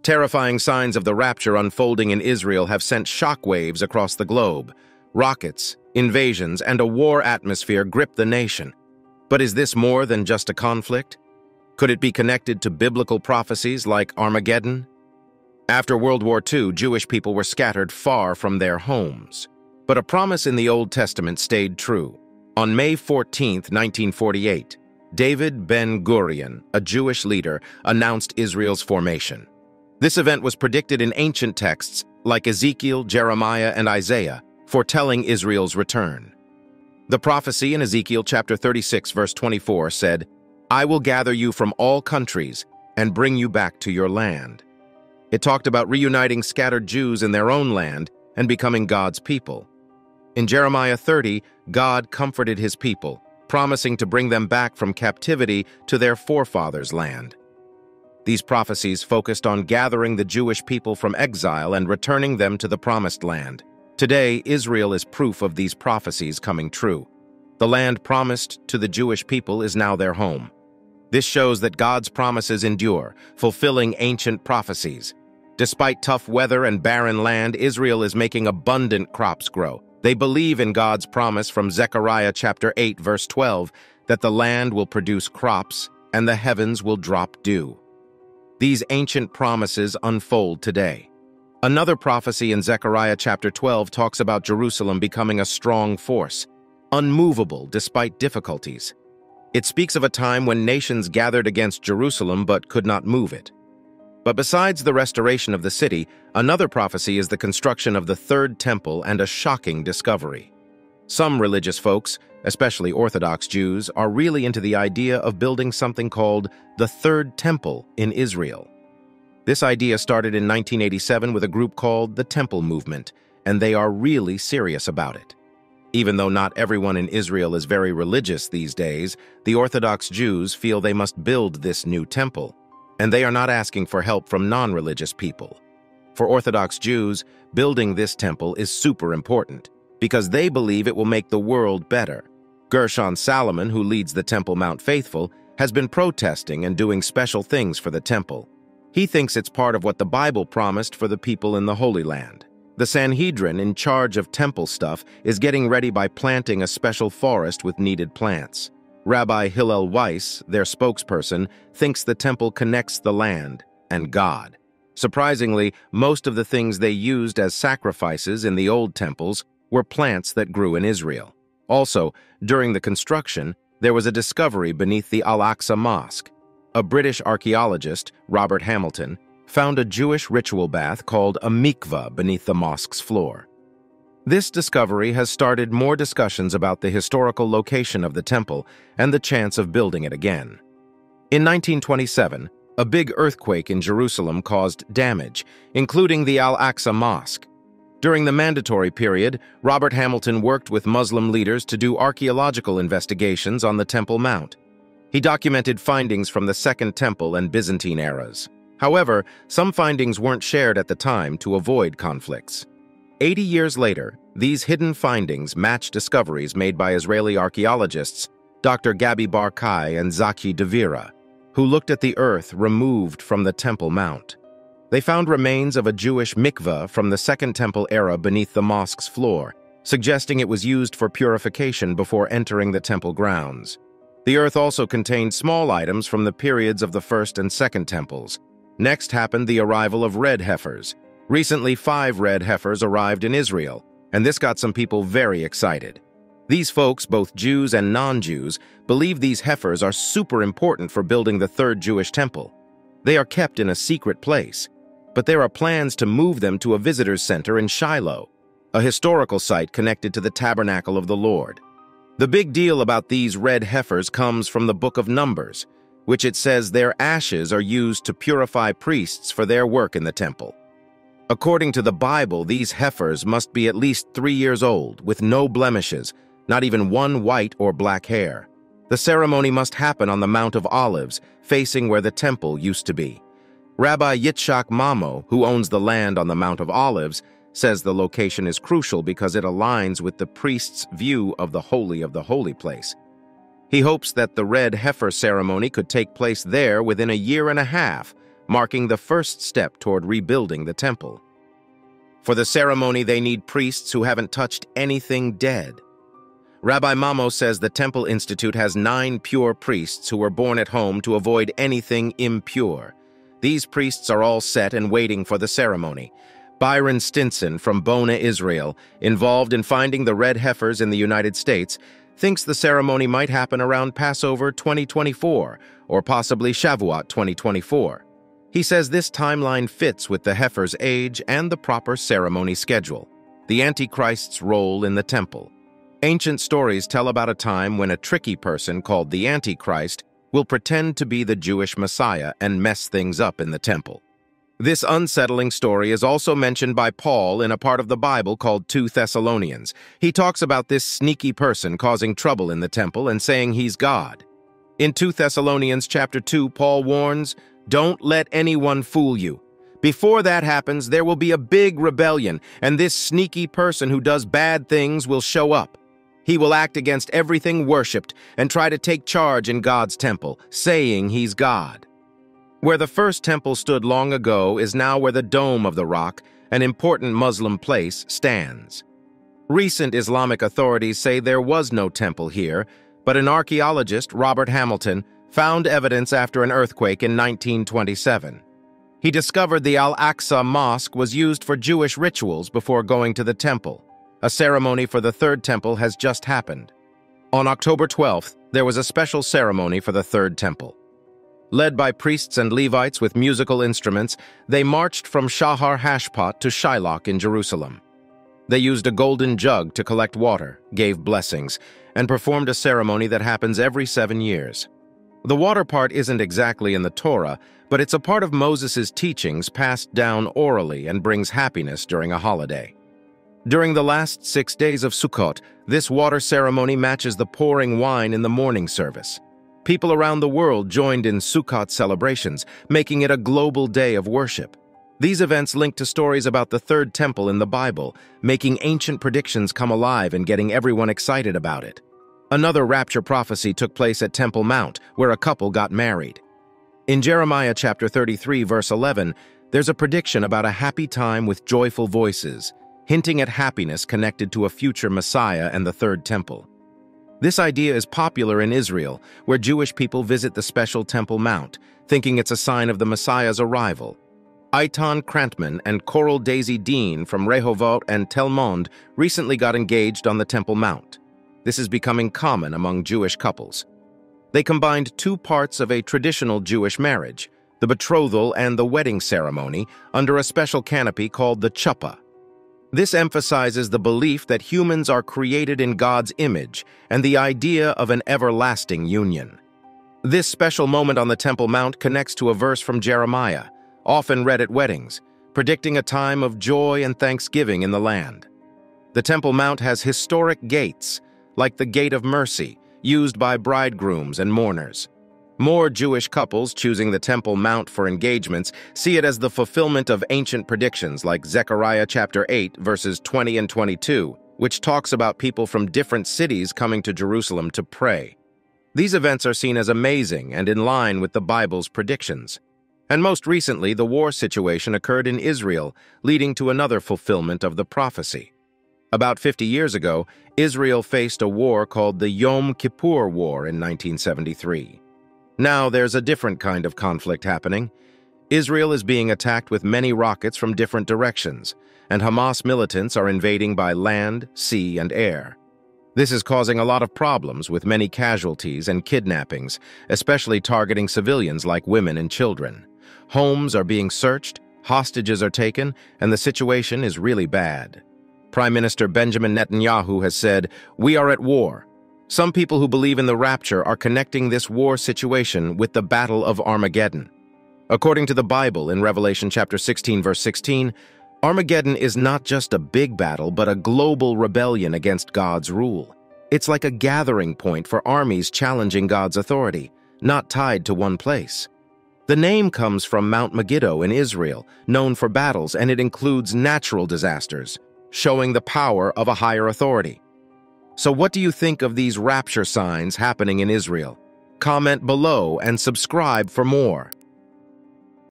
Terrifying signs of the rapture unfolding in Israel have sent shockwaves across the globe. Rockets, invasions, and a war atmosphere grip the nation. But is this more than just a conflict? Could it be connected to biblical prophecies like Armageddon? After World War II, Jewish people were scattered far from their homes. But a promise in the Old Testament stayed true. On May 14, 1948, David Ben Gurion, a Jewish leader, announced Israel's formation. This event was predicted in ancient texts like Ezekiel, Jeremiah, and Isaiah, foretelling Israel's return. The prophecy in Ezekiel chapter 36, verse 24 said, "I will gather you from all countries and bring you back to your land." It talked about reuniting scattered Jews in their own land and becoming God's people. In Jeremiah 30, God comforted his people, promising to bring them back from captivity to their forefathers' land. These prophecies focused on gathering the Jewish people from exile and returning them to the Promised Land. Today, Israel is proof of these prophecies coming true. The land promised to the Jewish people is now their home. This shows that God's promises endure, fulfilling ancient prophecies. Despite tough weather and barren land, Israel is making abundant crops grow. They believe in God's promise from Zechariah chapter 8, verse 12, that the land will produce crops and the heavens will drop dew. These ancient promises unfold today. Another prophecy in Zechariah chapter 12 talks about Jerusalem becoming a strong force, unmovable despite difficulties. It speaks of a time when nations gathered against Jerusalem but could not move it. But besides the restoration of the city, another prophecy is the construction of the third temple and a shocking discovery. Some religious folks, especially Orthodox Jews, are really into the idea of building something called the Third Temple in Israel. This idea started in 1987 with a group called the Temple Movement, and they are really serious about it. Even though not everyone in Israel is very religious these days, the Orthodox Jews feel they must build this new temple, and they are not asking for help from non-religious people. For Orthodox Jews, building this temple is super important, because they believe it will make the world better. Gershon Salomon, who leads the Temple Mount Faithful, has been protesting and doing special things for the temple. He thinks it's part of what the Bible promised for the people in the Holy Land. The Sanhedrin, in charge of temple stuff, is getting ready by planting a special forest with needed plants. Rabbi Hillel Weiss, their spokesperson, thinks the temple connects the land and God. Surprisingly, most of the things they used as sacrifices in the old temples were plants that grew in Israel. Also, during the construction, there was a discovery beneath the Al-Aqsa Mosque. A British archaeologist, Robert Hamilton, found a Jewish ritual bath called a mikveh beneath the mosque's floor. This discovery has started more discussions about the historical location of the temple and the chance of building it again. In 1927, a big earthquake in Jerusalem caused damage, including the Al-Aqsa Mosque. During the mandatory period, Robert Hamilton worked with Muslim leaders to do archaeological investigations on the Temple Mount. He documented findings from the Second Temple and Byzantine eras. However, some findings weren't shared at the time to avoid conflicts. 80 years later, these hidden findings match discoveries made by Israeli archaeologists Dr. Gabi Bar-Kai and Zaki Devira, who looked at the earth removed from the Temple Mount. They found remains of a Jewish mikveh from the Second Temple era beneath the mosque's floor, suggesting it was used for purification before entering the temple grounds. The earth also contained small items from the periods of the First and Second Temples. Next happened the arrival of red heifers. Recently, 5 red heifers arrived in Israel, and this got some people very excited. These folks, both Jews and non-Jews, believe these heifers are super important for building the third Jewish temple. They are kept in a secret place, but there are plans to move them to a visitor's center in Shiloh, a historical site connected to the Tabernacle of the Lord. The big deal about these red heifers comes from the Book of Numbers, which it says their ashes are used to purify priests for their work in the temple. According to the Bible, these heifers must be at least 3 years old, with no blemishes, not even one white or black hair. The ceremony must happen on the Mount of Olives, facing where the temple used to be. Rabbi Yitzhak Mamo, who owns the land on the Mount of Olives, says the location is crucial because it aligns with the priest's view of the holy place. He hopes that the red heifer ceremony could take place there within a year and a half, marking the first step toward rebuilding the temple. For the ceremony, they need priests who haven't touched anything dead. Rabbi Mamo says the Temple Institute has 9 pure priests who were born at home to avoid anything impure. These priests are all set and waiting for the ceremony. Byron Stinson from Bona, Israel, involved in finding the red heifers in the United States, thinks the ceremony might happen around Passover 2024 or possibly Shavuot 2024. He says this timeline fits with the heifer's age and the proper ceremony schedule, the Antichrist's role in the temple. Ancient stories tell about a time when a tricky person called the Antichrist will pretend to be the Jewish Messiah and mess things up in the temple. This unsettling story is also mentioned by Paul in a part of the Bible called 2 Thessalonians. He talks about this sneaky person causing trouble in the temple and saying he's God. In 2 Thessalonians chapter 2, Paul warns, "Don't let anyone fool you. Before that happens, there will be a big rebellion, and this sneaky person who does bad things will show up. He will act against everything worshipped and try to take charge in God's temple, saying he's God." Where the first temple stood long ago is now where the Dome of the Rock, an important Muslim place, stands. Recent Islamic authorities say there was no temple here, but an archaeologist, Robert Hamilton, found evidence after an earthquake in 1927. He discovered the Al-Aqsa Mosque was used for Jewish rituals before going to the temple. A ceremony for the third temple has just happened. On October 12th, there was a special ceremony for the third temple. Led by priests and Levites with musical instruments, they marched from Shahar Hashpat to Shiloh in Jerusalem. They used a golden jug to collect water, gave blessings, and performed a ceremony that happens every 7 years. The water part isn't exactly in the Torah, but it's a part of Moses' teachings passed down orally and brings happiness during a holiday. During the last 6 days of Sukkot, this water ceremony matches the pouring wine in the morning service. People around the world joined in Sukkot celebrations, making it a global day of worship. These events link to stories about the third temple in the Bible, making ancient predictions come alive and getting everyone excited about it. Another rapture prophecy took place at Temple Mount, where a couple got married. In Jeremiah chapter 33, verse 11, there's a prediction about a happy time with joyful voices, hinting at happiness connected to a future Messiah and the third temple. This idea is popular in Israel, where Jewish people visit the special Temple Mount, thinking it's a sign of the Messiah's arrival. Eitan Krantman and Coral Daisy Dean from Rehovot and Tel Mond recently got engaged on the Temple Mount. This is becoming common among Jewish couples. They combined 2 parts of a traditional Jewish marriage, the betrothal and the wedding ceremony, under a special canopy called the chuppah. This emphasizes the belief that humans are created in God's image and the idea of an everlasting union. This special moment on the Temple Mount connects to a verse from Jeremiah, often read at weddings, predicting a time of joy and thanksgiving in the land. The Temple Mount has historic gates, like the Gate of Mercy, used by bridegrooms and mourners. More Jewish couples choosing the Temple Mount for engagements see it as the fulfillment of ancient predictions like Zechariah chapter 8, verses 20 and 22, which talks about people from different cities coming to Jerusalem to pray. These events are seen as amazing and in line with the Bible's predictions. And most recently, the war situation occurred in Israel, leading to another fulfillment of the prophecy. About 50 years ago, Israel faced a war called the Yom Kippur War in 1973. Now there's a different kind of conflict happening. Israel is being attacked with many rockets from different directions, and Hamas militants are invading by land, sea, and air. This is causing a lot of problems with many casualties and kidnappings, especially targeting civilians like women and children. Homes are being searched, hostages are taken, and the situation is really bad. Prime Minister Benjamin Netanyahu has said, "We are at war." Some people who believe in the rapture are connecting this war situation with the Battle of Armageddon. According to the Bible in Revelation chapter 16, verse 16, Armageddon is not just a big battle, but a global rebellion against God's rule. It's like a gathering point for armies challenging God's authority, not tied to one place. The name comes from Mount Megiddo in Israel, known for battles, and it includes natural disasters, showing the power of a higher authority. So what do you think of these rapture signs happening in Israel? Comment below and subscribe for more.